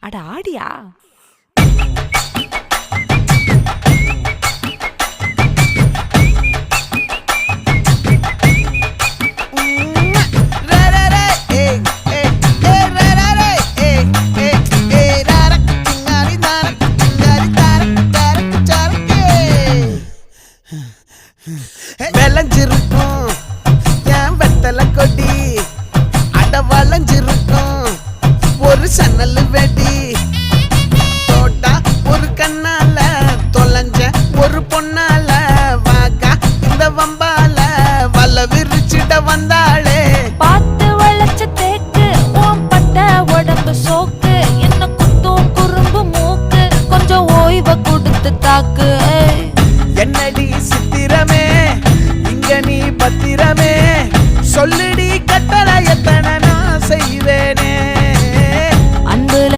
அட ஆடியா? விளைஞ்சிருக்கும் என் வெத்தலை கொடி, அட வளைஞ்சிருக்கும் ஒரு சன்னல் வெடி. தோட்டா ஒரு கண்ணால தொலைஞ்ச ஒரு பொண்ணால வாக்கா இந்த வம்பால வல்ல விரிச்சிட வந்தாளே. பார்த்து வளைச்ச தேக்கு ஓம் பட்ட உடம்பு சோக்கு, என்ன குத்தும் குறும்பு மூக்கு, கொஞ்சம் ஓய்வை கொடுத்து தாக்கு. என்னடி சித்திரமே இங்க நீ பத்திரமே சொல்லுடி